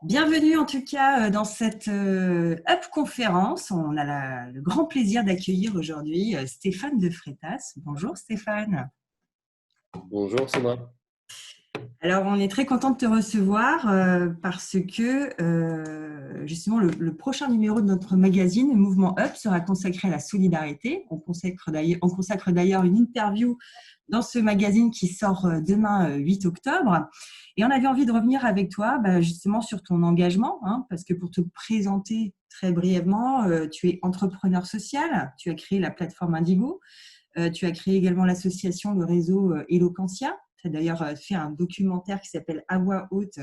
Bienvenue en tout cas dans cette Up conférence. On a le grand plaisir d'accueillir aujourd'hui Stéphane de Freitas. Bonjour Stéphane. Bonjour Sandra. Alors on est très content de te recevoir parce que justement le prochain numéro de notre magazine, le Mouvement Up, sera consacré à la solidarité. On consacre d'ailleurs une interview dans ce magazine qui sort demain 8 octobre. Et on avait envie de revenir avec toi justement sur ton engagement, parce que pour te présenter très brièvement, tu es entrepreneur social, tu as créé la plateforme Indigo, tu as créé également l'association, le réseau Eloquentia. Tu as d'ailleurs fait un documentaire qui s'appelle À voix haute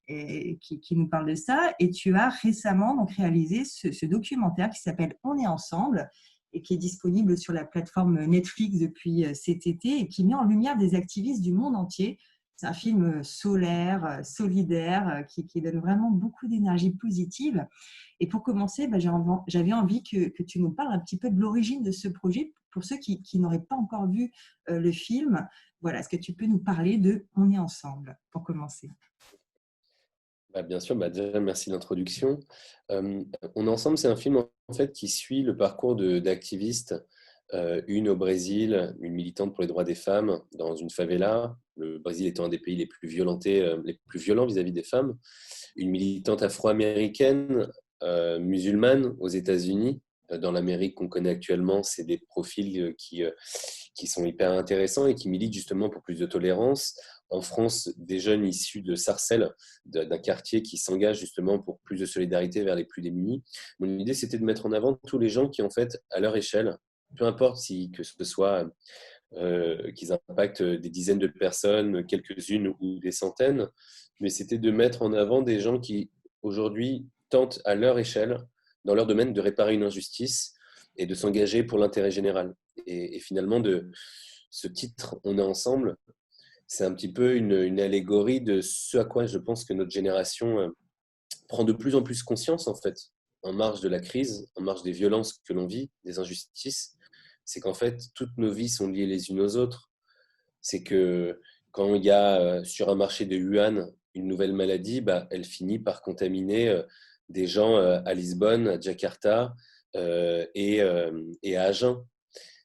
et qui nous parle de ça. Et tu as récemment donc réalisé ce documentaire qui s'appelle On est ensemble et qui est disponible sur la plateforme Netflix depuis cet été et qui met en lumière des activistes du monde entier. C'est un film solaire, solidaire, qui donne vraiment beaucoup d'énergie positive. Et pour commencer, j'avais envie que tu nous parles un petit peu de l'origine de ce projet pour ceux qui n'auraient pas encore vu le film. Voilà, est-ce que tu peux nous parler de On est ensemble pour commencer? Bien sûr, déjà merci de l'introduction. Euh, On est ensemble, c'est un film en fait qui suit le parcours d'activistes, une au Brésil, une militante pour les droits des femmes dans une favela, le Brésil étant un des pays les plus violentés, les plus violents vis-à-vis des femmes, une militante afro-américaine, musulmane aux États-Unis. Dans l'Amérique qu'on connaît actuellement, c'est des profils qui sont hyper intéressants et qui militent justement pour plus de tolérance. En France, des jeunes issus de Sarcelles, d'un quartier qui s'engagent justement pour plus de solidarité vers les plus démunis. Mon idée, c'était de mettre en avant tous les gens qui, en fait, à leur échelle, peu importe que ce soit qu'ils impactent des dizaines de personnes, quelques-unes ou des centaines, mais c'était de mettre en avant des gens qui, aujourd'hui, tentent à leur échelle, dans leur domaine, de réparer une injustice et de s'engager pour l'intérêt général. Et finalement, ce titre, On est ensemble, c'est un petit peu une allégorie de ce à quoi je pense que notre génération prend de plus en plus conscience, en fait, en marge de la crise, en marge des violences que l'on vit, des injustices. C'est qu'en fait, toutes nos vies sont liées les unes aux autres. C'est que quand il y a sur un marché de Wuhan une nouvelle maladie, elle finit par contaminer des gens à Lisbonne, à Jakarta et à Agen.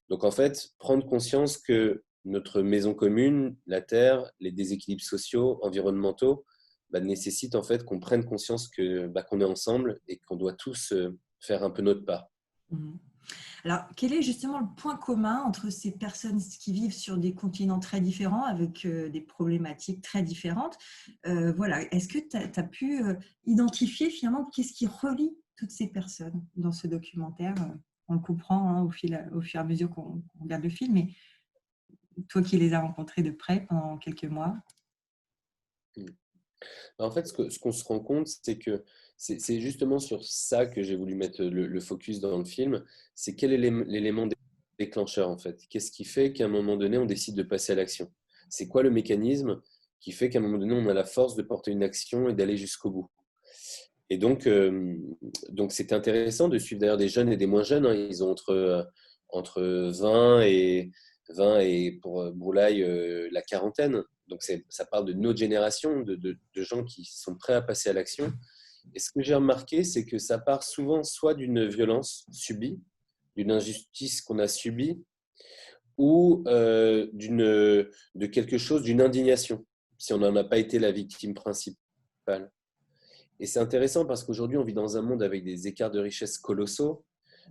Donc en fait, prendre conscience que notre maison commune, la Terre, les déséquilibres sociaux, environnementaux, nécessitent en fait qu'on prenne conscience qu'on est ensemble et qu'on doit tous faire un peu notre part. Mhm. Alors, quel est justement le point commun entre ces personnes qui vivent sur des continents très différents avec des problématiques très différentes? Voilà, est-ce que tu as pu identifier finalement qu'est-ce qui relie toutes ces personnes dans ce documentaire? On le comprend au fur et à mesure qu'on regarde le film, mais toi qui les as rencontrés de près pendant quelques mois. En fait, ce qu'on se rend compte, c'est que c'est justement sur ça que j'ai voulu mettre le focus dans le film. C'est quel est l'élément déclencheur, en fait? Qu'est-ce qui fait qu'à un moment donné, on décide de passer à l'action? C'est quoi le mécanisme qui fait qu'à un moment donné, on a la force de porter une action et d'aller jusqu'au bout? Et donc c'était intéressant de suivre d'ailleurs des jeunes et des moins jeunes, hein. Ils ont entre 20 et pour Bourlaï, la quarantaine. Donc ça parle de notre génération, de gens qui sont prêts à passer à l'action. Et ce que j'ai remarqué, c'est que ça part souvent soit d'une violence subie, d'une injustice qu'on a subie, ou de quelque chose, d'une indignation, si on n'en a pas été la victime principale. Et c'est intéressant parce qu'aujourd'hui, on vit dans un monde avec des écarts de richesse colossaux.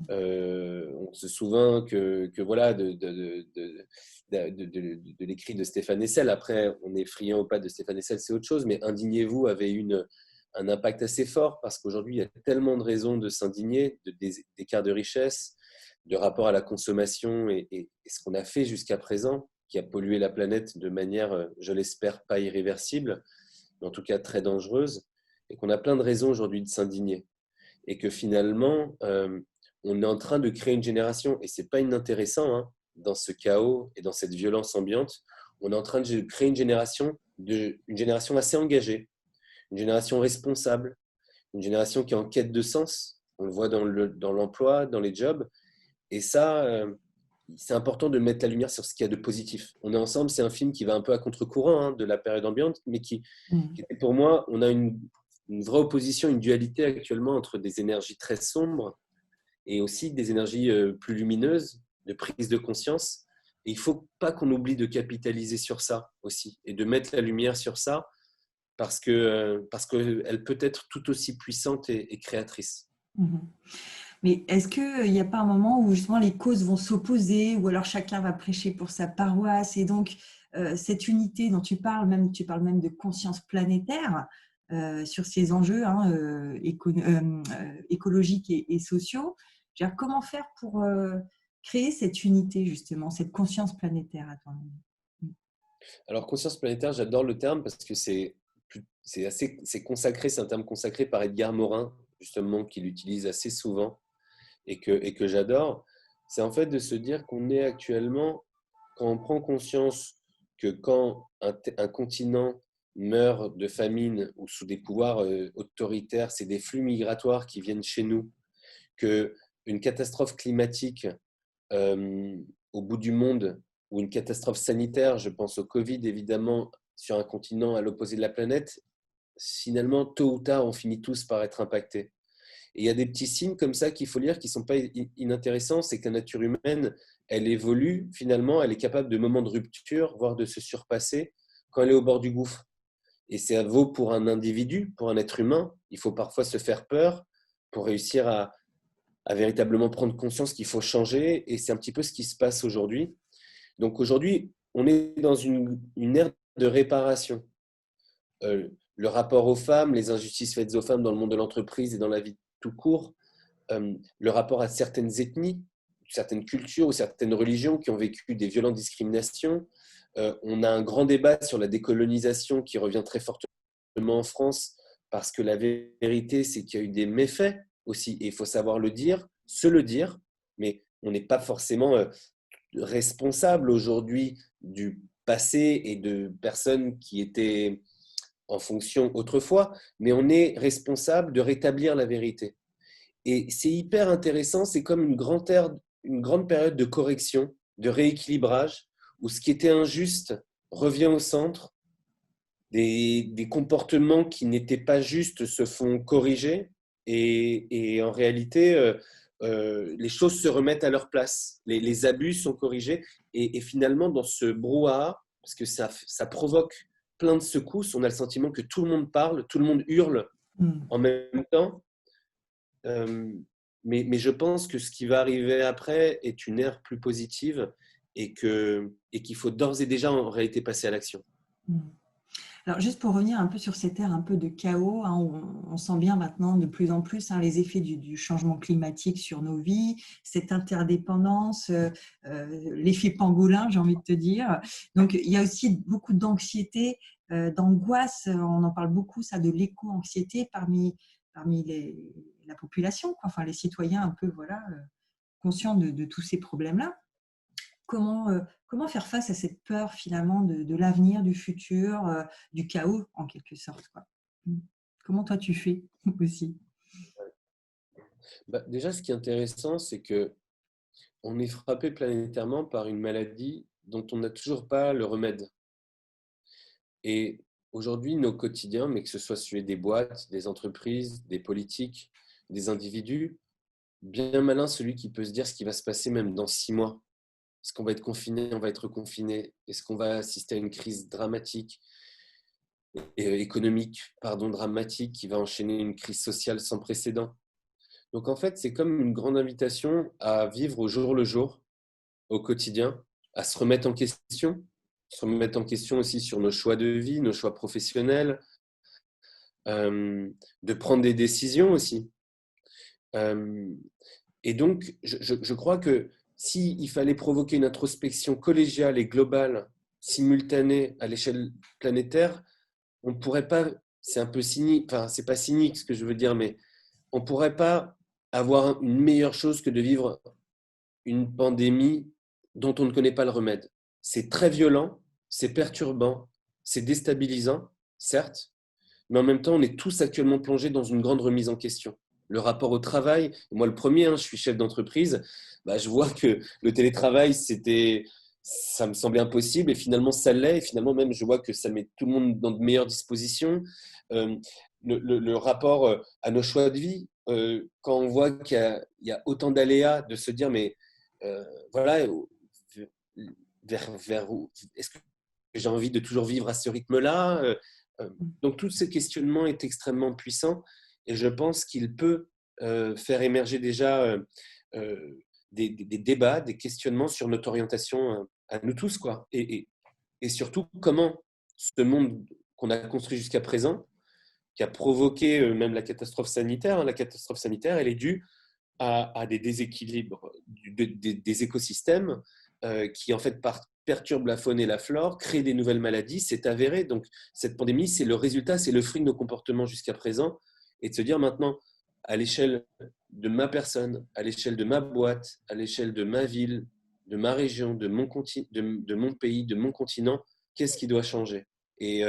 On se souvient que voilà, de l'écrit de Stéphane Hessel. Après, on est friand ou pas de Stéphane Hessel, c'est autre chose, mais Indignez-vous avait un impact assez fort parce qu'aujourd'hui, il y a tellement de raisons de s'indigner, d'écarts de richesse, de rapport à la consommation et ce qu'on a fait jusqu'à présent, qui a pollué la planète de manière, je l'espère, pas irréversible, mais en tout cas très dangereuse, et qu'on a plein de raisons aujourd'hui de s'indigner. Et que finalement, on est en train de créer une génération, et ce n'est pas inintéressant, hein, dans ce chaos et dans cette violence ambiante, on est en train de créer une génération assez engagée, une génération responsable, une génération qui est en quête de sens. On le voit dans l'emploi, dans les jobs. Et ça, c'est important de mettre la lumière sur ce qu'il y a de positif. On est ensemble, c'est un film qui va un peu à contre-courant, hein, de la période ambiante, mais qui Mm. était pour moi, on a une vraie opposition, une dualité actuellement entre des énergies très sombres et aussi des énergies plus lumineuses, de prise de conscience. Et il ne faut pas qu'on oublie de capitaliser sur ça aussi et de mettre la lumière sur ça parce qu'elle peut être tout aussi puissante et créatrice. Mhm. Mais est-ce qu'il n'y a pas un moment où justement les causes vont s'opposer ou alors chacun va prêcher pour sa paroisse et donc cette unité dont tu parles même de conscience planétaire sur ces enjeux écologiques et sociaux. Je veux dire, comment faire pour créer cette unité justement, cette conscience planétaire à ton avis? Alors, conscience planétaire, j'adore le terme parce que c'est consacré, c'est un terme consacré par Edgar Morin, justement, qui l'utilise assez souvent et que j'adore. C'est en fait de se dire qu'on est actuellement, quand on prend conscience que quand un continent meurt de famine ou sous des pouvoirs autoritaires, c'est des flux migratoires qui viennent chez nous, qu'une catastrophe climatique euh, au bout du monde ou une catastrophe sanitaire, je pense au Covid évidemment, sur un continent à l'opposé de la planète, finalement, tôt ou tard, on finit tous par être impactés. Et il y a des petits signes comme ça qu'il faut lire qui ne sont pas inintéressants, c'est que la nature humaine, elle évolue, finalement, elle est capable de moments de rupture, voire de se surpasser quand elle est au bord du gouffre. Et ça vaut pour un individu, pour un être humain. Il faut parfois se faire peur pour réussir à véritablement prendre conscience qu'il faut changer. Et c'est un petit peu ce qui se passe aujourd'hui. Donc aujourd'hui, on est dans une ère de réparation. Le rapport aux femmes, les injustices faites aux femmes dans le monde de l'entreprise et dans la vie tout court, le rapport à certaines ethnies, certaines cultures ou certaines religions qui ont vécu des violentes discriminations. On a un grand débat sur la décolonisation qui revient très fortement en France parce que la vérité, c'est qu'il y a eu des méfaits aussi et il faut savoir le dire, se le dire, mais on n'est pas forcément responsable aujourd'hui du passé et de personnes qui étaient en fonction autrefois, mais on est responsable de rétablir la vérité. Et c'est hyper intéressant, c'est comme une grande période de correction, de rééquilibrage, où ce qui était injuste revient au centre, des comportements qui n'étaient pas justes se font corriger, et en réalité, les choses se remettent à leur place, les abus sont corrigés, et finalement, dans ce brouhaha, parce que ça provoque plein de secousses, on a le sentiment que tout le monde parle, tout le monde hurle en même temps, euh, mais je pense que ce qui va arriver après est une ère plus positive et qu'il faut d'ores et déjà en réalité passer à l'action. Alors, juste pour revenir un peu sur cette ère un peu de chaos, hein, on sent bien maintenant de plus en plus les effets du changement climatique sur nos vies, cette interdépendance, l'effet pangolin, j'ai envie de te dire. Donc, il y a aussi beaucoup d'anxiété, d'angoisse. On en parle beaucoup, ça, de l'éco-anxiété parmi la population, quoi. Enfin, les citoyens un peu voilà, conscients de tous ces problèmes-là. Comment faire face à cette peur finalement de l'avenir, du futur, du chaos en quelque sorte, quoi. Comment toi tu fais aussi? Déjà, ce qui est intéressant, c'est que on est frappé planétairement par une maladie dont on n'a toujours pas le remède. Et aujourd'hui, nos quotidiens, mais que ce soit celui des boîtes, des entreprises, des politiques, des individus, bien malin celui qui peut se dire ce qui va se passer même dans 6 mois. Est-ce qu'on va être confiné, on va être confiné? Est-ce qu'on va assister à une crise dramatique, économique, pardon, dramatique, qui va enchaîner une crise sociale sans précédent? Donc en fait, c'est comme une grande invitation à vivre au jour le jour, au quotidien, à se remettre en question aussi sur nos choix de vie, nos choix professionnels, de prendre des décisions aussi. Euh, et donc, je crois que s'il fallait provoquer une introspection collégiale et globale, simultanée à l'échelle planétaire, on ne pourrait pas, c'est un peu cynique, enfin, c'est pas cynique ce que je veux dire, mais on ne pourrait pas avoir une meilleure chose que de vivre une pandémie dont on ne connaît pas le remède. C'est très violent, c'est perturbant, c'est déstabilisant, certes, mais en même temps, on est tous actuellement plongés dans une grande remise en question. Le rapport au travail, moi le premier, je suis chef d'entreprise, je vois que le télétravail, ça me semblait impossible et finalement ça l'est, et finalement même je vois que ça met tout le monde dans de meilleures dispositions. Euh, le rapport à nos choix de vie. Quand on voit qu'il y a autant d'aléas, de se dire, mais voilà, vers où est-ce que j'ai envie de toujours vivre à ce rythme-là? Donc, tout ce questionnement est extrêmement puissant et je pense qu'il peut faire émerger déjà des débats, des questionnements sur notre orientation à nous tous, quoi. Et surtout, comment ce monde qu'on a construit jusqu'à présent, qui a provoqué même la catastrophe sanitaire, hein, la catastrophe sanitaire, elle est due à des déséquilibres des écosystèmes qui en fait perturbent la faune et la flore, créent des nouvelles maladies, c'est avéré. Donc cette pandémie, c'est le résultat, c'est le fruit de nos comportements jusqu'à présent, et de se dire maintenant, à l'échelle de ma personne, à l'échelle de ma boîte, à l'échelle de ma ville, de ma région, de mon pays, de mon continent, qu'est-ce qui doit changer? Et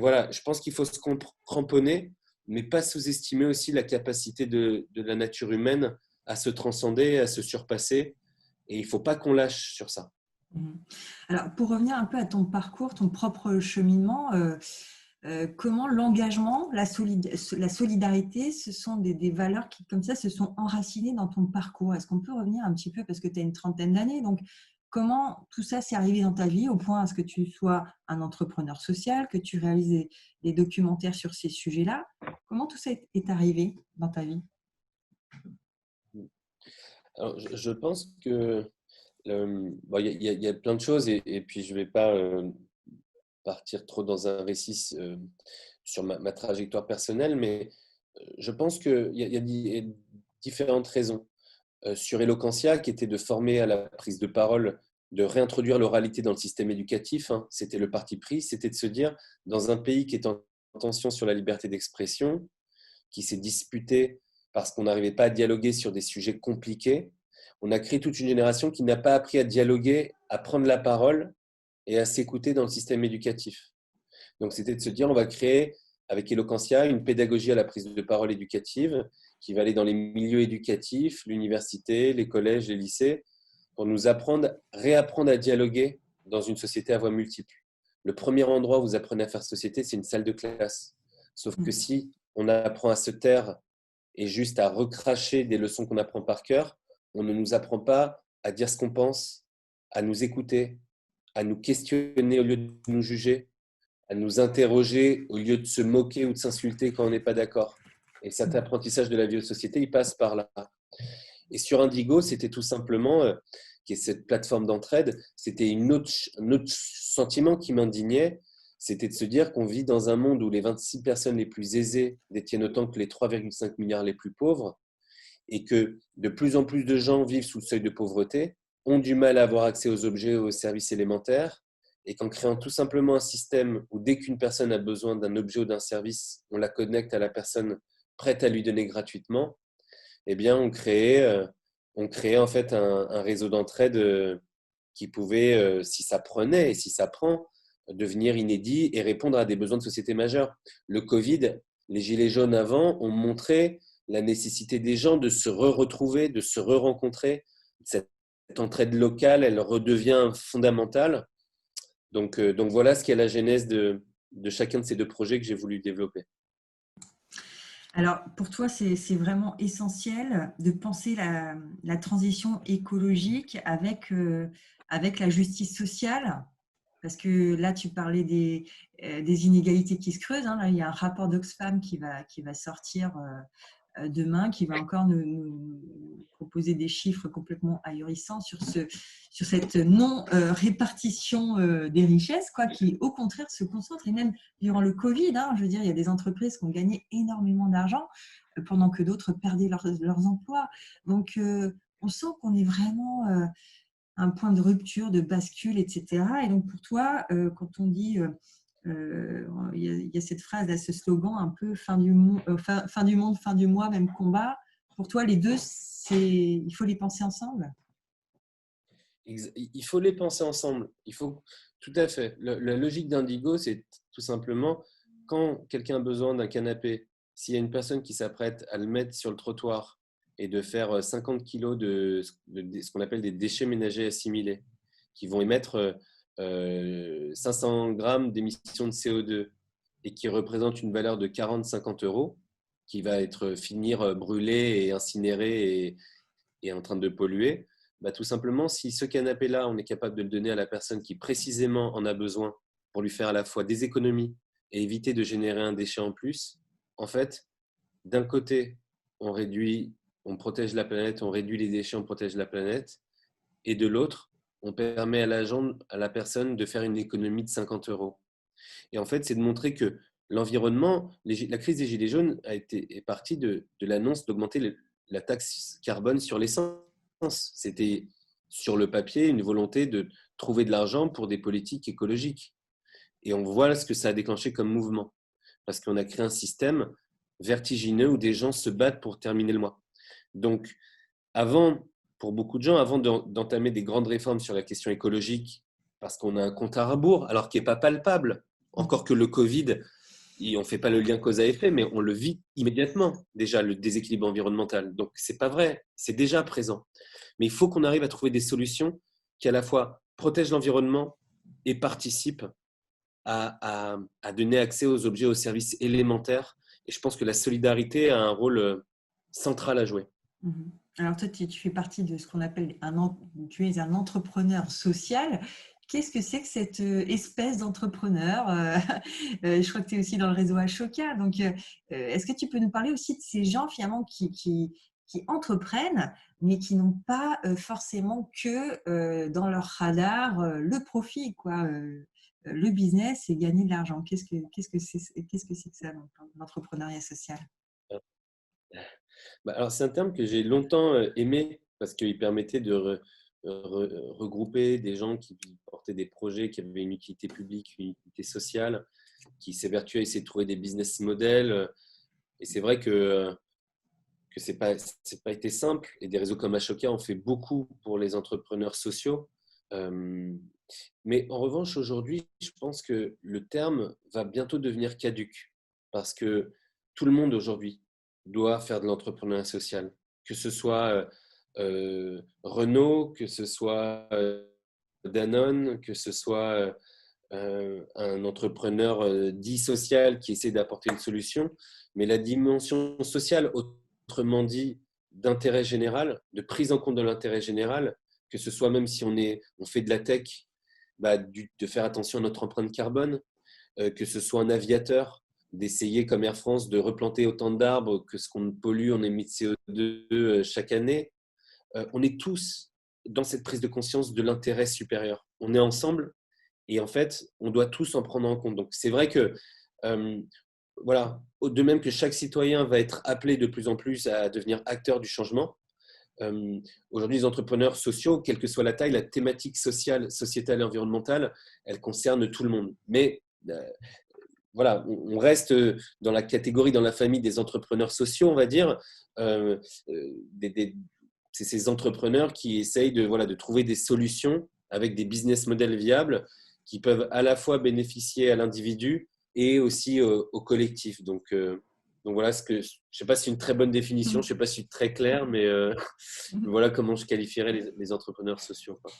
voilà, je pense qu'il faut se cramponner, mais pas sous-estimer aussi la capacité de la nature humaine à se transcender, à se surpasser. Et il ne faut pas qu'on lâche sur ça. Mhm. Alors, pour revenir un peu à ton parcours, ton propre cheminement, comment l'engagement, la solidarité, ce sont des valeurs qui, comme ça, se sont enracinées dans ton parcours. Est-ce qu'on peut revenir un petit peu, parce que tu as une trentaine d'années, donc comment tout ça s'est arrivé dans ta vie, au point à ce que tu sois un entrepreneur social, que tu réalises des documentaires sur ces sujets-là? Comment tout ça est arrivé dans ta vie? Alors, je pense que bon, il y a plein de choses et puis je ne vais pas partir trop dans un récit sur ma trajectoire personnelle, mais je pense qu'il y a différentes raisons. Sur Eloquentia, qui était de former à la prise de parole, de réintroduire l'oralité dans le système éducatif, hein, c'était le parti pris, c'était de se dire, dans un pays qui est en tension sur la liberté d'expression, qui s'est disputé parce qu'on n'arrivait pas à dialoguer sur des sujets compliqués, on a créé toute une génération qui n'a pas appris à dialoguer, à prendre la parole et à s'écouter dans le système éducatif. Donc, c'était de se dire, on va créer, avec Eloquentia, une pédagogie à la prise de parole éducative qui va aller dans les milieux éducatifs, l'université, les collèges, les lycées, pour nous réapprendre à dialoguer dans une société à voix multiples. Le premier endroit où vous apprenez à faire société, c'est une salle de classe. Sauf que si on apprend à se taire et juste à recracher des leçons qu'on apprend par cœur, on ne nous apprend pas à dire ce qu'on pense, à nous écouter, à nous questionner au lieu de nous juger, à nous interroger au lieu de se moquer ou de s'insulter quand on n'est pas d'accord. Et cet apprentissage de la vie de société, il passe par là. Et sur Indigo, c'était tout simplement, qui est cette plateforme d'entraide, c'était un autre sentiment qui m'indignait, c'était de se dire qu'on vit dans un monde où les 26 personnes les plus aisées détiennent autant que les 3,5 milliards les plus pauvres, et que de plus en plus de gens vivent sous le seuil de pauvreté, ont du mal à avoir accès aux objets et aux services élémentaires, et qu'en créant tout simplement un système où dès qu'une personne a besoin d'un objet ou d'un service, on la connecte à la personne prête à lui donner gratuitement, eh bien, on créait en fait un réseau d'entraide qui pouvait, si ça prenait et si ça prend, devenir inédit et répondre à des besoins de société majeurs. Le Covid, les Gilets jaunes avant ont montré la nécessité des gens de se retrouver, de se rencontrer. Cette entraide locale, elle redevient fondamentale. Donc voilà ce qui est la genèse de chacun de ces deux projets que j'ai voulu développer. Alors, pour toi, c'est vraiment essentiel de penser la transition écologique avec la justice sociale, parce que là, tu parlais des inégalités qui se creusent, hein. Là, il y a un rapport d'Oxfam qui va sortir demain, qui va encore nous proposer des chiffres complètement ahurissants sur cette non-répartition des richesses, quoi, qui au contraire se concentre, et même durant le Covid, hein, je veux dire, il y a des entreprises qui ont gagné énormément d'argent pendant que d'autres perdaient leurs emplois. Donc, on sent qu'on est vraiment un point de rupture, de bascule, etc. Et donc, pour toi, quand on dit il y a cette phrase, là, ce slogan un peu fin du monde, fin du mois, même combat. Pour toi, les deux, il faut les penser ensemble? Il faut les penser ensemble. Tout à fait. La logique d'Indigo, c'est tout simplement quand quelqu'un a besoin d'un canapé, s'il y a une personne qui s'apprête à le mettre sur le trottoir et de faire 50 kilos de ce qu'on appelle des déchets ménagers assimilés, qui vont émettre 500 grammes d'émissions de CO2, et qui représente une valeur de 40-50 euros, qui va finir brûlé et incinéré et en train de polluer, bah, tout simplement, si ce canapé-là, on est capable de le donner à la personne qui précisément en a besoin pour lui faire à la fois des économies et éviter de générer un déchet en plus, en fait, d'un côté, on protège la planète, on réduit les déchets, on protège la planète, et de l'autre, on permet à la personne de faire une économie de 50 euros. Et en fait, c'est de montrer que l'environnement, la crise des Gilets jaunes est partie de l'annonce d'augmenter la taxe carbone sur l'essence. C'était sur le papier une volonté de trouver de l'argent pour des politiques écologiques. Et on voit ce que ça a déclenché comme mouvement. Parce qu'on a créé un système vertigineux où des gens se battent pour terminer le mois. Donc, pour beaucoup de gens, avant d'entamer des grandes réformes sur la question écologique, parce qu'on a un compte à rebours, alors qu'il n'est pas palpable, encore que le Covid, on ne fait pas le lien cause à effet, mais on le vit immédiatement, déjà, le déséquilibre environnemental. Donc, ce n'est pas vrai, c'est déjà présent. Mais il faut qu'on arrive à trouver des solutions qui, à la fois, protègent l'environnement et participent à donner accès aux objets, aux services élémentaires. Et je pense que la solidarité a un rôle central à jouer. Mhm. Alors toi, tu fais partie de ce qu'on appelle tu es un entrepreneur social. Qu'est-ce que c'est que cette espèce d'entrepreneur? Je crois que tu es aussi dans le réseau Ashoka. Donc, est-ce que tu peux nous parler aussi de ces gens finalement qui entreprennent, mais qui n'ont pas forcément que dans leur radar le profit, quoi, le business et gagner de l'argent. Qu'est-ce que c'est que ça, l'entrepreneuriat social? Bah, alors, c'est un terme que j'ai longtemps aimé parce qu'il permettait de regrouper des gens qui portaient des projets, qui avaient une utilité publique, une utilité sociale, qui s'évertuaient à essayer de trouver des business models. Et c'est vrai que c'est pas été simple. Et des réseaux comme Ashoka ont fait beaucoup pour les entrepreneurs sociaux. Euh, mais en revanche, aujourd'hui, je pense que le terme va bientôt devenir caduc parce que tout le monde aujourd'hui doit faire de l'entrepreneuriat social, que ce soit Renault, que ce soit Danone, que ce soit un entrepreneur dit social qui essaie d'apporter une solution, mais la dimension sociale, autrement dit, d'intérêt général, de prise en compte de l'intérêt général, que ce soit même si on fait de la tech, bah, de faire attention à notre empreinte carbone, que ce soit un aviateur, d'essayer comme Air France de replanter autant d'arbres que ce qu'on pollue en émet de CO2 chaque année. On est tous dans cette prise de conscience de l'intérêt supérieur. On est ensemble et en fait, on doit tous en prendre en compte. Donc, c'est vrai que, euh, voilà, de même que chaque citoyen va être appelé de plus en plus à devenir acteur du changement, aujourd'hui, les entrepreneurs sociaux, quelle que soit la taille, la thématique sociale, sociétale et environnementale, elle concerne tout le monde. Mais voilà, on reste dans la catégorie, dans la famille des entrepreneurs sociaux, on va dire. Euh, c'est ces entrepreneurs qui essayent de trouver des solutions avec des business models viables qui peuvent à la fois bénéficier à l'individu et aussi au collectif. Donc voilà, je ne sais pas si c'est une très bonne définition, je ne sais pas si c'est très clair, mais voilà comment je qualifierais les entrepreneurs sociaux, quoi.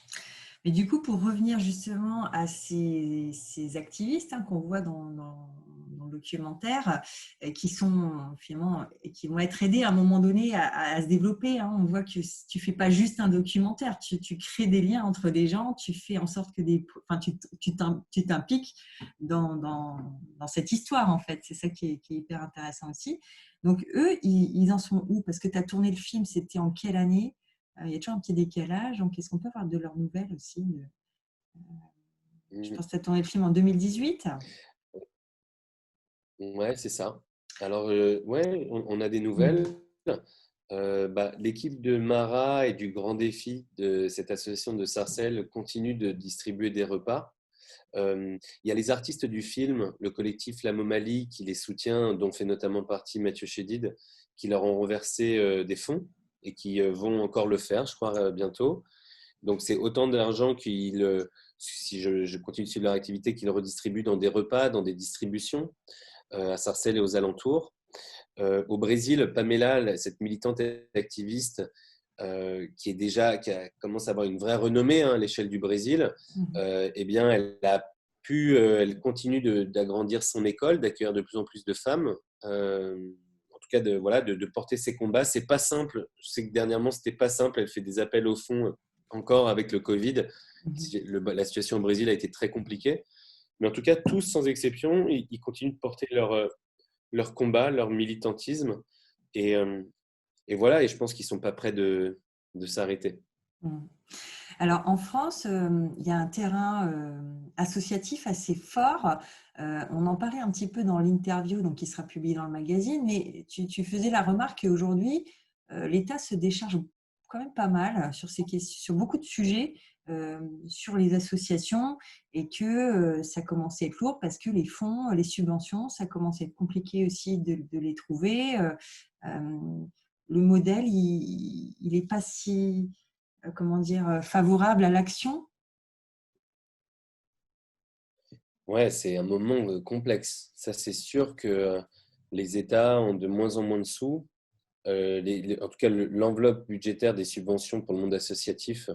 Mais du coup, pour revenir justement à ces activistes qu'on voit dans le documentaire, qui sont finalement, qui vont être aidés à un moment donné à se développer. On voit que tu fais pas juste un documentaire, tu crées des liens entre des gens, tu fais en sorte que tu t'impliques dans cette histoire en fait. C'est ça qui est hyper intéressant aussi. Donc eux, ils en sont où? Parce que tu as tourné le film, c'était en quelle année? Il y a toujours un petit décalage. Donc, est-ce qu'on peut avoir de leurs nouvelles aussi? Je pense que tu as tourné le film en 2018. Ouais, c'est ça. Alors, ouais, on a des Mm. nouvelles. L'équipe de Mara et du Grand Défi de cette association de Sarcelles continue de distribuer des repas. Il y a les artistes du film, le collectif La Momalie qui les soutient, dont fait notamment partie Mathieu Chédid, qui leur ont reversé des fonds et qui vont encore le faire, je crois, bientôt. Donc, c'est autant d'argent qu'ils, si je continue de suivre leur activité, qu'ils redistribuent dans des repas, dans des distributions à Sarcelles et aux alentours. Au Brésil, Pamela, cette militante activiste qui commence à avoir une vraie renommée à l'échelle du Brésil, Mhm. eh bien, elle a Puis, elle continue d'agrandir son école, d'accueillir de plus en plus de femmes. En tout cas, de porter ses combats. C'est pas simple. Je sais que dernièrement, c'était pas simple. Elle fait des appels au fond encore avec le Covid. Mhm. La situation au Brésil a été très compliquée. Mais en tout cas, tous, sans exception, ils continuent de porter leur combat, leur militantisme. Et, euh, et voilà, et je pense qu'ils ne sont pas prêts de s'arrêter. Mhm. Alors en France, il y a un terrain associatif assez fort. On en parlait un petit peu dans l'interview donc qui sera publiée dans le magazine, mais tu faisais la remarque qu'aujourd'hui, l'État se décharge quand même pas mal sur ces questions, sur beaucoup de sujets, sur les associations et que ça commençait à être lourd parce que les fonds, les subventions, ça commençait à être compliqué aussi de les trouver. Le modèle, il n'est pas si comment dire, favorable à l'action. Ouais, c'est un moment complexe. Ça, c'est sûr que les États ont de moins en moins de sous. En tout cas, l'enveloppe budgétaire des subventions pour le monde associatif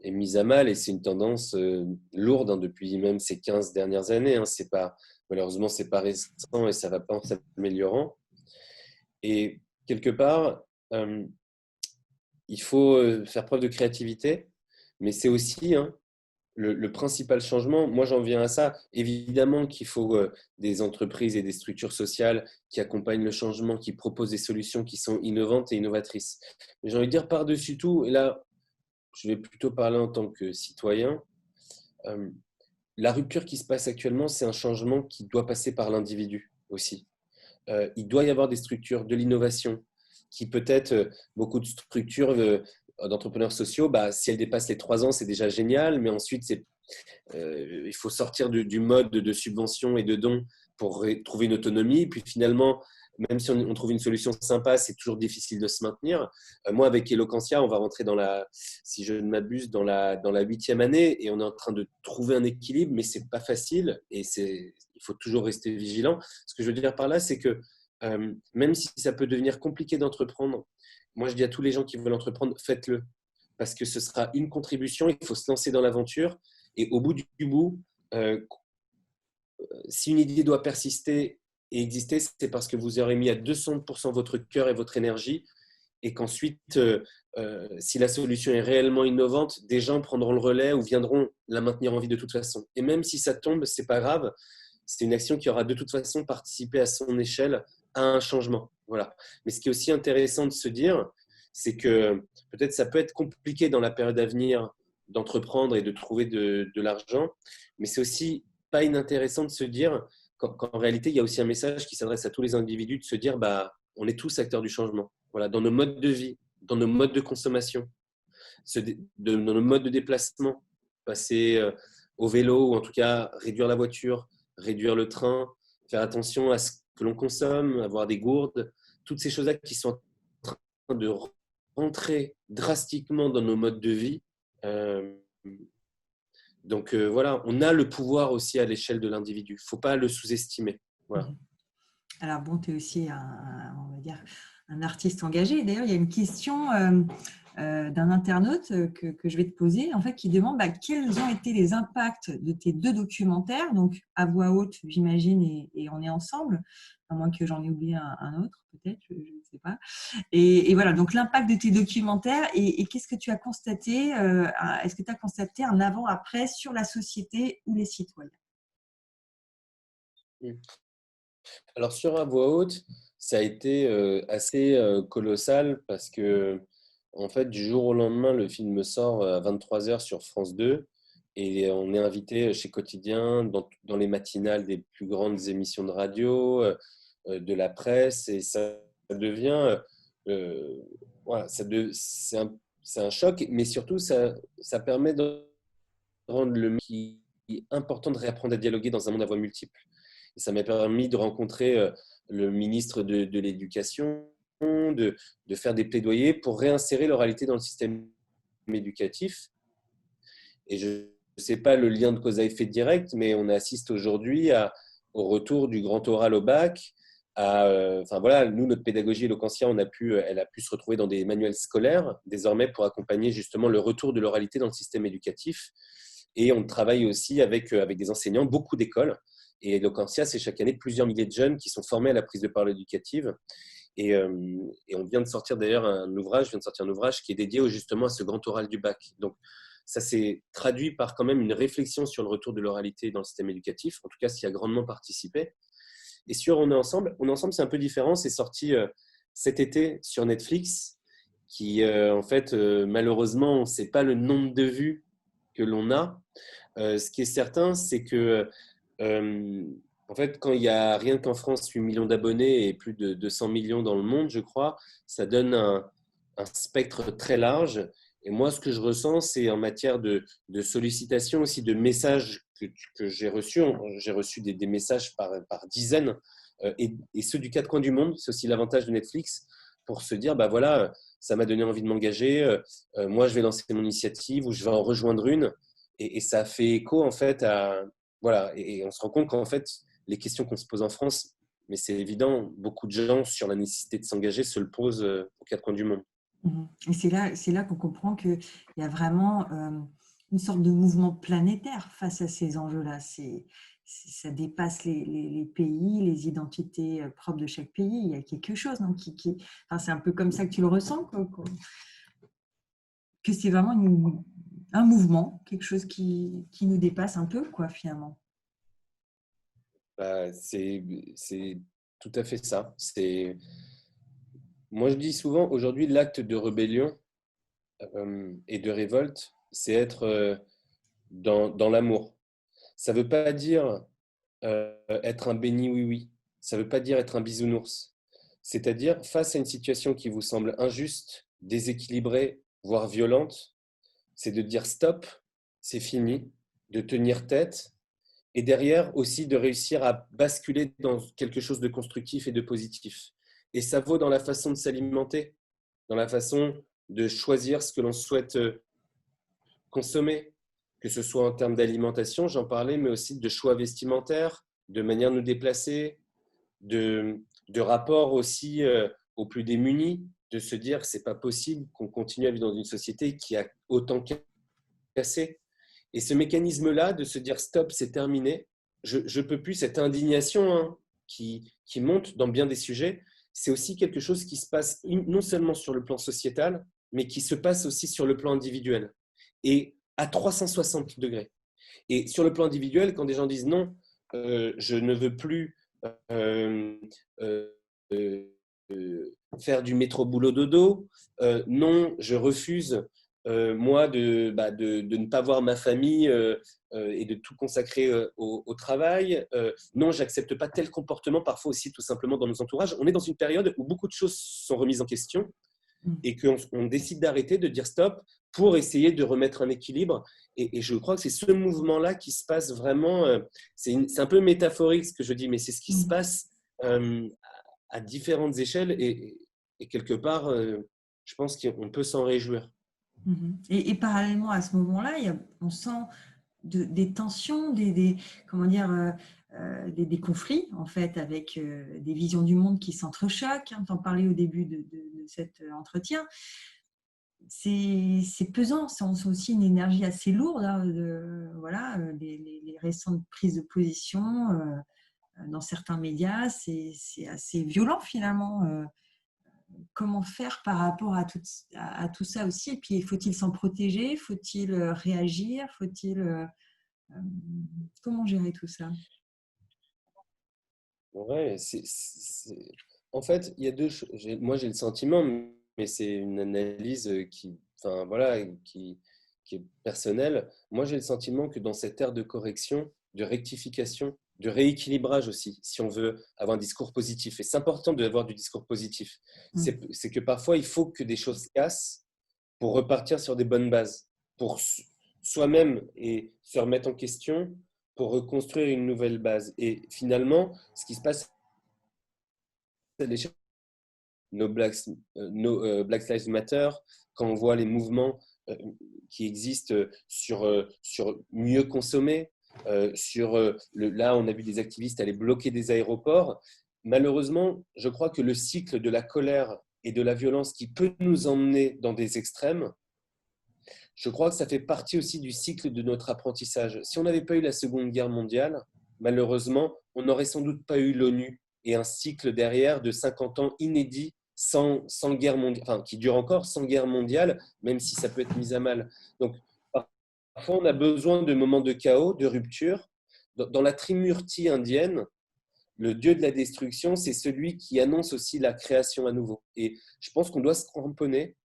est mise à mal et c'est une tendance lourde depuis même ces 15 dernières années. Malheureusement, c'est pas récent et ça va pas en s'améliorant. Et quelque part, euh, il faut faire preuve de créativité, mais c'est aussi le principal changement. Moi, j'en viens à ça. Évidemment qu'il faut des entreprises et des structures sociales qui accompagnent le changement, qui proposent des solutions qui sont innovantes et innovatrices. Mais j'ai envie de dire par-dessus tout, et là, je vais plutôt parler en tant que citoyen, euh, la rupture qui se passe actuellement, c'est un changement qui doit passer par l'individu aussi. Il doit y avoir des structures de l'innovation qui peut-être, beaucoup de structures d'entrepreneurs sociaux, si elles dépassent les 3 ans, c'est déjà génial, mais ensuite, il faut sortir du mode de subvention et de dons pour trouver une autonomie. Puis finalement, même si on trouve une solution sympa, c'est toujours difficile de se maintenir. Moi, avec Eloquentia, on va rentrer si je ne m'abuse, dans la 8e année et on est en train de trouver un équilibre, mais c'est pas facile et il faut toujours rester vigilant. Ce que je veux dire par là, c'est que même si ça peut devenir compliqué d'entreprendre, moi je dis à tous les gens qui veulent entreprendre, faites-le. Parce que ce sera une contribution, il faut se lancer dans l'aventure. Et au bout du bout, euh, si une idée doit persister et exister, c'est parce que vous aurez mis à 200% votre cœur et votre énergie et qu'ensuite, si la solution est réellement innovante, des gens prendront le relais ou viendront la maintenir en vie de toute façon. Et même si ça tombe, c'est pas grave. C'est une action qui aura de toute façon participé à son échelle à un changement. Voilà. Mais ce qui est aussi intéressant de se dire, c'est que peut-être ça peut être compliqué dans la période à venir d'entreprendre et de trouver de l'argent, mais c'est aussi pas inintéressant de se dire qu'en réalité, il y a aussi un message qui s'adresse à tous les individus de se dire on est tous acteurs du changement. Voilà, dans nos modes de vie, dans nos modes de consommation, dans nos modes de déplacement, passer au vélo ou en tout cas réduire la voiture, réduire le train, faire attention à ce que l'on consomme, avoir des gourdes, toutes ces choses-là qui sont en train de rentrer drastiquement dans nos modes de vie. Euh, donc voilà, on a le pouvoir aussi à l'échelle de l'individu. Il ne faut pas le sous-estimer. Voilà. Alors bon, tu es aussi on va dire, un artiste engagé. D'ailleurs, il y a une question d'un internaute que je vais te poser, en fait, qui demande quels ont été les impacts de tes 2 documentaires, donc à voix haute, j'imagine, et On est ensemble, à moins que j'en ai oublié un autre, peut-être, je ne sais pas. Et voilà, donc l'impact de tes documentaires et qu'est-ce que tu as constaté est-ce que tu as constaté un avant-après sur la société ou les citoyens? Alors sur à voix haute, ça a été assez colossal parce que en fait du jour au lendemain, le film sort à 23h sur France 2 et on est invité chez Quotidien dans les matinales des plus grandes émissions de radio, de la presse et ça devient voilà, c'est un choc, mais surtout ça permet de rendre le qui est important de réapprendre à dialoguer dans un monde à voix multiples. Et ça m'a permis de rencontrer le ministre de l'Éducation, de faire des plaidoyers pour réinsérer l'oralité dans le système éducatif. Et je ne sais pas le lien de cause à effet direct, mais on assiste aujourd'hui au retour du grand oral au bac. Enfin voilà, nous, notre pédagogie Eloquentia, elle a pu se retrouver dans des manuels scolaires désormais pour accompagner justement le retour de l'oralité dans le système éducatif. Et on travaille aussi avec des enseignants, beaucoup d'écoles. Et Eloquentia, c'est chaque année plusieurs milliers de jeunes qui sont formés à la prise de parole éducative. Et on vient de sortir d'ailleurs un ouvrage qui est dédié justement à ce grand oral du bac. Donc, ça s'est traduit par quand même une réflexion sur le retour de l'oralité dans le système éducatif, en tout cas, s'y a grandement participé. Et sur On est ensemble, c'est un peu différent. C'est sorti cet été sur Netflix, qui, en fait, malheureusement, on ne sait pas le nombre de vues que l'on a. Ce qui est certain, c'est que en fait, quand il y a rien qu'en France 8 millions d'abonnés et plus de 200 millions dans le monde, je crois, ça donne un spectre très large. Et moi, ce que je ressens, c'est en matière de sollicitation aussi, de messages que j'ai reçus. J'ai reçu des messages par dizaines, et ceux du quatre coins du monde. C'est aussi l'avantage de Netflix pour se dire, bah voilà, ça m'a donné envie de m'engager. Moi, je vais lancer mon initiative ou je vais en rejoindre une. Et ça fait écho, en fait, à… Voilà, et on se rend compte qu'en fait, les questions qu'on se pose en France, mais c'est évident, beaucoup de gens sur la nécessité de s'engager se le posent aux quatre coins du monde. Et c'est là qu'on comprend qu'il y a vraiment une sorte de mouvement planétaire face à ces enjeux-là. Ça dépasse les pays, les identités propres de chaque pays. Il y a quelque chose, non, enfin, c'est un peu comme ça que tu le ressens, quoi, que c'est vraiment un mouvement, quelque chose qui nous dépasse un peu, quoi, finalement. Bah, c'est tout à fait ça. Moi, je dis souvent, aujourd'hui, l'acte de rébellion et de révolte, c'est être dans l'amour. Ça ne veut pas dire être un béni oui-oui. Ça ne veut pas dire être un bisounours. C'est-à-dire, face à une situation qui vous semble injuste, déséquilibrée, voire violente, c'est de dire stop, c'est fini, de tenir tête, et derrière aussi de réussir à basculer dans quelque chose de constructif et de positif. Et ça vaut dans la façon de s'alimenter, dans la façon de choisir ce que l'on souhaite consommer, que ce soit en termes d'alimentation, j'en parlais, mais aussi de choix vestimentaires, de manière de nous déplacer, de rapport aussi aux plus démunis, de se dire que ce n'est pas possible qu'on continue à vivre dans une société qui a autant cassé. Et ce mécanisme-là de se dire stop, c'est terminé, je ne peux plus, cette indignation qui monte dans bien des sujets, c'est aussi quelque chose qui se passe non seulement sur le plan sociétal, mais qui se passe aussi sur le plan individuel. Et à 360 degrés. Et sur le plan individuel, quand des gens disent non, je ne veux plus euh, euh, faire du métro boulot dodo, non, je refuse moi de ne pas voir ma famille et de tout consacrer au travail. Non, j'accepte pas tel comportement, parfois aussi tout simplement dans nos entourages. On est dans une période où beaucoup de choses sont remises en question et qu'on décide d'arrêter, de dire stop pour essayer de remettre un équilibre. Et je crois que c'est ce mouvement-là qui se passe vraiment. C'est un peu métaphorique ce que je dis, mais c'est ce qui se passe à différentes échelles et quelque part, je pense qu'on peut s'en réjouir. Et parallèlement à ce moment-là, on sent des tensions, comment dire, des conflits en fait avec des visions du monde qui s'entrechoquent. Tu en parlais au début de cet entretien. C'est pesant, c'est aussi une énergie assez lourde. Voilà, les récentes prises de position dans certains médias, c'est assez violent finalement. Comment faire par rapport à tout ça aussi? Et puis, faut-il s'en protéger? Faut-il réagir? Comment gérer tout ça? Ouais, en fait, il y a deux choses. Moi, j'ai le sentiment, mais c'est une analyse enfin, voilà, qui est personnelle. Moi, j'ai le sentiment que dans cette ère de correction, de rectification, de rééquilibrage aussi, si on veut avoir un discours positif, et c'est important d'avoir du discours positif, c'est que parfois, il faut que des choses cassent pour repartir sur des bonnes bases, pour soi-même et se remettre en question, pour reconstruire une nouvelle base. Et finalement, ce qui se passe à l'échelle Black Lives Matter, quand on voit les mouvements qui existent sur mieux consommer, là on a vu des activistes aller bloquer des aéroports. Malheureusement, je crois que le cycle de la colère et de la violence qui peut nous emmener dans des extrêmes Je crois que ça fait partie aussi du cycle de notre apprentissage. Si on n'avait pas eu la Seconde Guerre mondiale, malheureusement, on n'aurait sans doute pas eu l'ONU et un cycle derrière de 50 ans inédit sans guerre mondiale, enfin, qui dure encore sans guerre mondiale, même si ça peut être mis à mal. Donc, parfois, on a besoin de moments de chaos, de rupture. Dans la Trimurti indienne, le dieu de la destruction, c'est celui qui annonce aussi la création à nouveau. Et je pense qu'on doit se cramponner.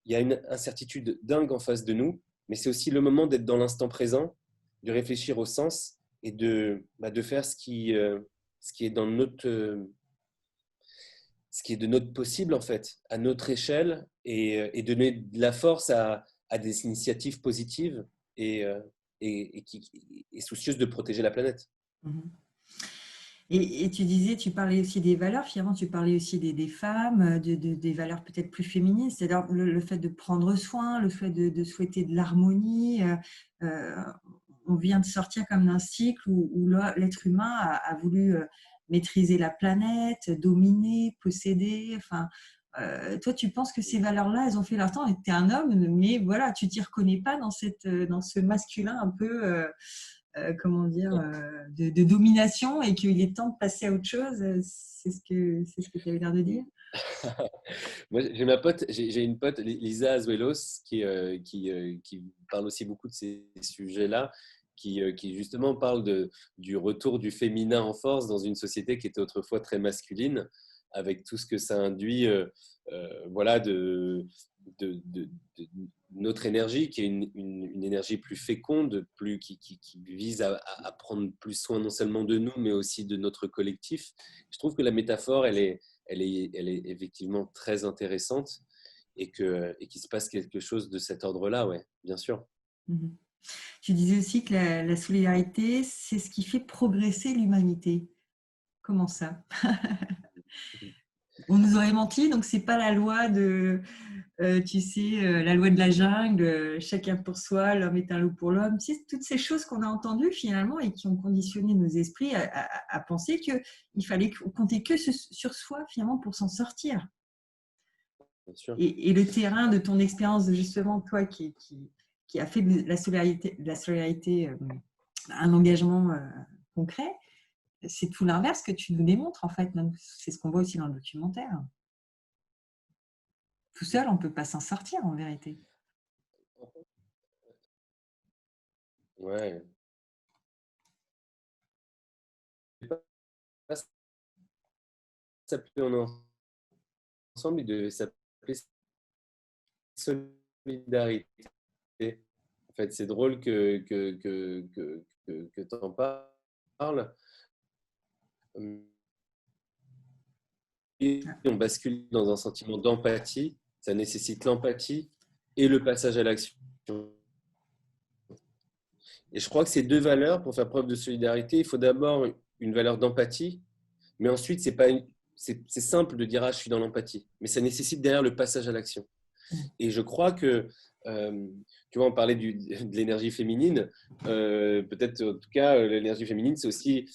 Il y a une incertitude dingue en face de nous, mais c'est aussi le moment d'être dans l'instant présent, de réfléchir au sens et de faire ce qui est dans notre, ce qui est de notre possible en fait, à notre échelle, et donner de la force à des initiatives positives et qui est soucieuse de protéger la planète. Mhm. Et tu disais, tu parlais aussi des valeurs, finalement, tu parlais aussi des femmes, des valeurs peut-être plus féminines, c'est-à-dire le fait de prendre soin, le fait de souhaiter de l'harmonie. Euh, on vient de sortir comme d'un cycle où l'être humain a voulu maîtriser la planète, dominer, posséder. Enfin, toi, tu penses que ces valeurs-là, elles ont fait leur temps, et tu es un homme, mais voilà, tu t'y reconnais pas dans ce masculin un peu. Comment dire, de domination, et qu'il est temps de passer à autre chose. C'est ce que tu avais l'air de dire. Moi, j'ai une pote, Lisa Azuelos, qui parle aussi beaucoup de ces sujets-là, qui justement parle du retour du féminin en force dans une société qui était autrefois très masculine, avec tout ce que ça induit, voilà, de notre énergie, qui est une énergie plus féconde, qui vise à prendre plus soin non seulement de nous, mais aussi de notre collectif. Je trouve que la métaphore, elle est effectivement très intéressante et qu'il se passe quelque chose de cet ordre-là, ouais, bien sûr. Mhm. Tu disais aussi que la solidarité, c'est ce qui fait progresser l'humanité. Comment ça? On nous aurait menti, donc c'est pas la loi de, tu sais, la loi de la jungle, chacun pour soi, l'homme est un loup pour l'homme. Tu sais, toutes ces choses qu'on a entendues finalement et qui ont conditionné nos esprits à penser qu'il fallait compter que sur soi finalement pour s'en sortir. Bien sûr. Et le terrain de ton expérience, justement, toi qui a fait de la solidarité un engagement concret, c'est tout l'inverse que tu nous démontres en fait. C'est ce qu'on voit aussi dans le documentaire. Tout seul, on ne peut pas s'en sortir en vérité. Ouais. Pas s'appeler ensemble, il devait s'appeler solidarité. En fait, c'est drôle que tu en parles. Et on bascule dans un sentiment d'empathie. Ça nécessite l'empathie et le passage à l'action. Et je crois que ces deux valeurs, pour faire preuve de solidarité, il faut d'abord une valeur d'empathie, mais ensuite, c'est simple de dire ah, je suis dans l'empathie, mais ça nécessite derrière le passage à l'action. Et je crois que, tu vois, on parlait de l'énergie féminine, peut-être en tout cas, l'énergie féminine, c'est aussi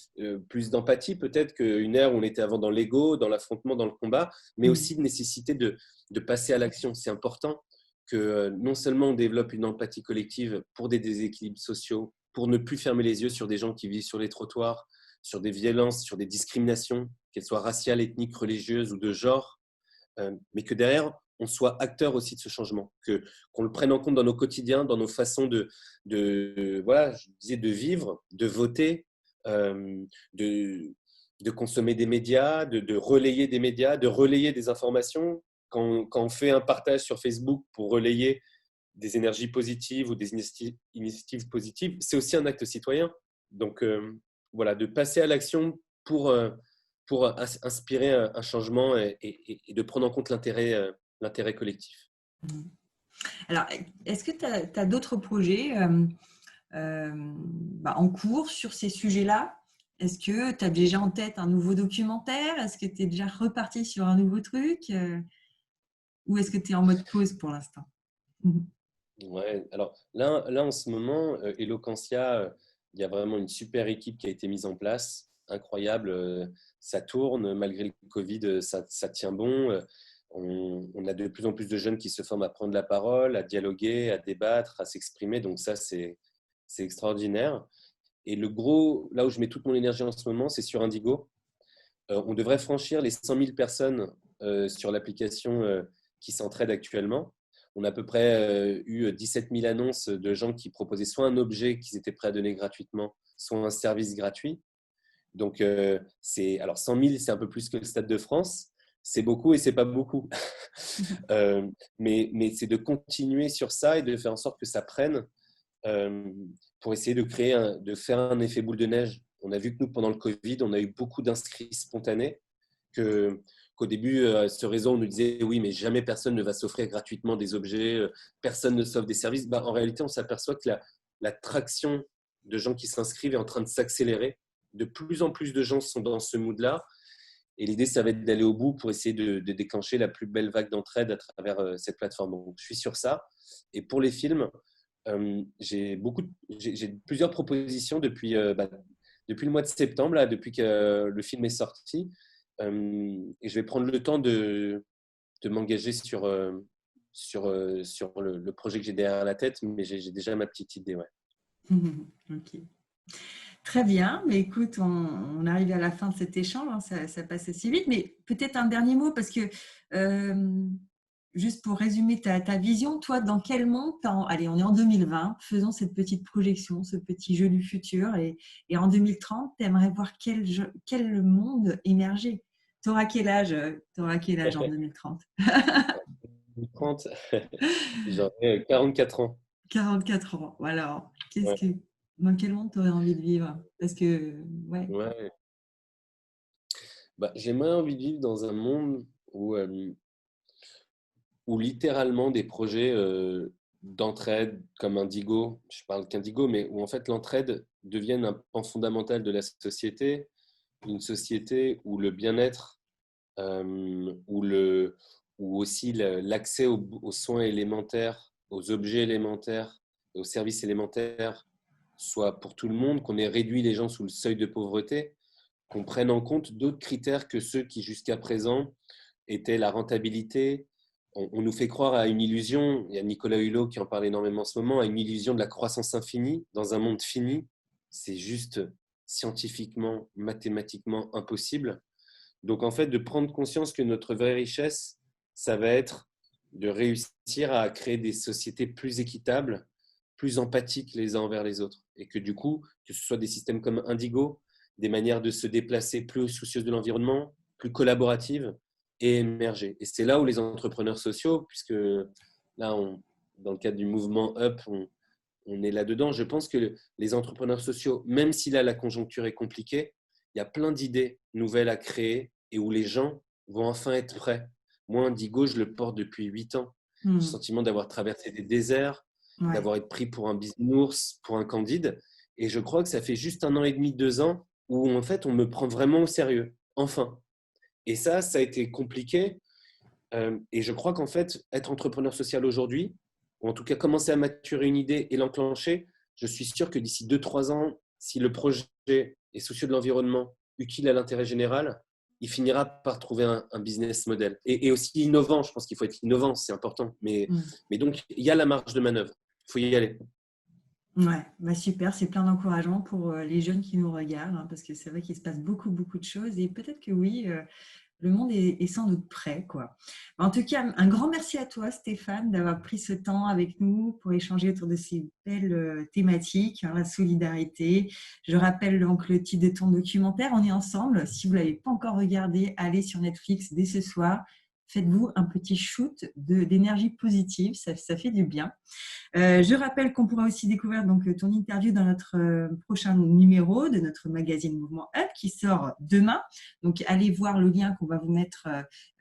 plus d'empathie, peut-être qu'une ère où on était avant dans l'ego, dans l'affrontement, dans le combat, mais aussi de nécessité de passer à l'action. C'est important que non seulement on développe une empathie collective pour des déséquilibres sociaux, pour ne plus fermer les yeux sur des gens qui vivent sur les trottoirs, sur des violences, sur des discriminations, qu'elles soient raciales, ethniques, religieuses ou de genre, mais que derrière, on soit acteur aussi de ce changement, qu'on le prenne en compte dans nos quotidiens, dans nos façons voilà, je disais, de vivre, de voter, euh, de, de consommer des médias, de relayer des médias, de relayer des informations. Quand on fait un partage sur Facebook pour relayer des énergies positives ou des initiatives positives, c'est aussi un acte citoyen. Donc, voilà, de passer à l'action pour inspirer un changement et de prendre en compte l'intérêt collectif. Alors, est-ce que tu as d'autres projets en cours sur ces sujets-là? Est-ce que tu as déjà en tête un nouveau documentaire? Est-ce que tu es déjà reparti sur un nouveau truc? Ou est-ce que tu es en mode pause pour l'instant? Ouais, alors là en ce moment, Eloquentia, il y a vraiment une super équipe qui a été mise en place, incroyable. Ça tourne, malgré le Covid, ça tient bon. On a de plus en plus de jeunes qui se forment à prendre la parole, à dialoguer, à débattre, à s'exprimer. Donc ça, c'est extraordinaire. Et là où je mets toute mon énergie en ce moment, c'est sur Indigo. On devrait franchir les 100 000 personnes sur l'application qui s'entraident actuellement. On a à peu près eu 17 000 annonces de gens qui proposaient soit un objet qu'ils étaient prêts à donner gratuitement, soit un service gratuit. Donc, alors 100 000, c'est un peu plus que le Stade de France. C'est beaucoup et c'est pas beaucoup. Mais c'est de continuer sur ça et de faire en sorte que ça prenne pour essayer de faire un effet boule de neige. On a vu que nous, pendant le Covid, on a eu beaucoup d'inscrits spontanés, qu'au début, ce réseau, on nous disait oui, mais jamais personne ne va s'offrir gratuitement des objets, personne ne s'offre des services. En réalité, on s'aperçoit que la traction de gens qui s'inscrivent est en train de s'accélérer. De plus en plus de gens sont dans ce mood-là. Et l'idée, ça va être d'aller au bout pour essayer de déclencher la plus belle vague d'entraide à travers cette plateforme. Donc, je suis sur ça. Et pour les films, j'ai plusieurs propositions depuis le mois de septembre, là, depuis que le film est sorti. Et je vais prendre le temps de m'engager sur le projet que j'ai derrière la tête, mais j'ai déjà ma petite idée. Ouais. Ok. Très bien, mais écoute, on arrive à la fin de cet échange, hein, ça passe assez vite, mais peut-être un dernier mot, parce que juste pour résumer ta vision, toi, dans quel monde, allez, on est en 2020, faisons cette petite projection, ce petit jeu du futur, et en 2030, tu aimerais voir quel monde émerger? Tu auras quel âge en 2030? 30, j'aurai 44 ans. 44 ans, voilà. Ouais. Dans quel monde tu aurais envie de vivre? Parce que, ouais. Ouais. J'aimerais envie de vivre dans un monde où littéralement des projets d'entraide comme Indigo, je parle qu'Indigo, mais où en fait l'entraide devienne un pan fondamental de la société, une société où le bien-être, où aussi l'accès aux soins élémentaires, aux objets élémentaires, aux services élémentaires soit pour tout le monde, qu'on ait réduit les gens sous le seuil de pauvreté, qu'on prenne en compte d'autres critères que ceux qui jusqu'à présent étaient la rentabilité. On nous fait croire à une illusion, il y a Nicolas Hulot qui en parle énormément en ce moment, à une illusion de la croissance infinie dans un monde fini. C'est juste scientifiquement, mathématiquement impossible. Donc en fait, de prendre conscience que notre vraie richesse, ça va être de réussir à créer des sociétés plus équitables, plus empathiques les uns envers les autres. Et que du coup, que ce soit des systèmes comme Indigo, des manières de se déplacer plus soucieuses de l'environnement, plus collaboratives et émerger. Et c'est là où les entrepreneurs sociaux, puisque là, dans le cadre du mouvement UP, on est là-dedans. Je pense que les entrepreneurs sociaux, même si là, la conjoncture est compliquée, il y a plein d'idées nouvelles à créer et où les gens vont enfin être prêts. Moi, Indigo, je le porte depuis 8 ans. J'ai le sentiment d'avoir traversé des déserts, d'avoir été pris pour un bisounours, pour un candide. Et je crois que ça fait juste 1 an et demi, 2 ans où en fait, on me prend vraiment au sérieux. Enfin. Et ça a été compliqué. Et je crois qu'en fait, être entrepreneur social aujourd'hui, ou en tout cas commencer à maturer une idée et l'enclencher, je suis sûr que d'ici 2-3 ans, si le projet est soucieux de l'environnement, utile à l'intérêt général, il finira par trouver un business model. Et aussi innovant, je pense qu'il faut être innovant, c'est important. Mais donc, il y a la marge de manœuvre, il faut y aller. Ouais, super, c'est plein d'encouragement pour les jeunes qui nous regardent, hein, parce que c'est vrai qu'il se passe beaucoup, beaucoup de choses, et peut-être que oui, le monde est sans doute prêt, quoi. En tout cas, un grand merci à toi, Stéphane, d'avoir pris ce temps avec nous pour échanger autour de ces belles thématiques, hein, la solidarité. Je rappelle donc le titre de ton documentaire, On est ensemble. Si vous ne l'avez pas encore regardé, allez sur Netflix dès ce soir. Faites-vous un petit shoot d'énergie positive, ça fait du bien. Je rappelle qu'on pourra aussi découvrir donc ton interview dans notre prochain numéro de notre magazine Mouvement Up qui sort demain. Donc, allez voir le lien qu'on va vous mettre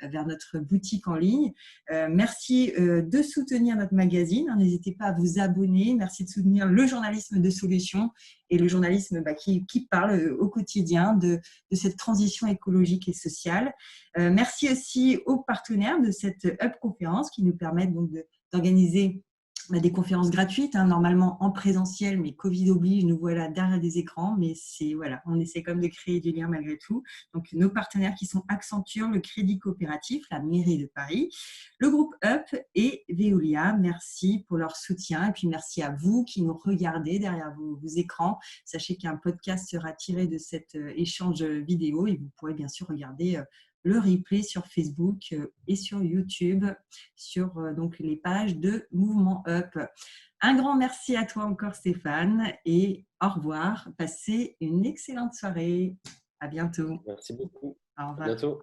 vers notre boutique en ligne. Merci de soutenir notre magazine. N'hésitez pas à vous abonner. Merci de soutenir le journalisme de solutions et le journalisme qui parle au quotidien de cette transition écologique et sociale. Merci aussi aux partenaires de cette Up conférence qui nous permettent donc d'organiser des conférences gratuites, hein, normalement en présentiel, mais Covid oblige, nous voilà derrière des écrans. Mais voilà, on essaie quand même de créer du lien malgré tout. Donc, nos partenaires qui sont Accenture, le Crédit Coopératif, la mairie de Paris, le groupe Up et Veolia. Merci pour leur soutien. Et puis, merci à vous qui nous regardez derrière vos écrans. Sachez qu'un podcast sera tiré de cet échange vidéo et vous pourrez bien sûr regarder le replay sur Facebook et sur YouTube, sur donc les pages de Mouvement Up. Un grand merci à toi encore Stéphane et au revoir. Passez une excellente soirée. À bientôt. Merci beaucoup. Au À revoir. bientôt.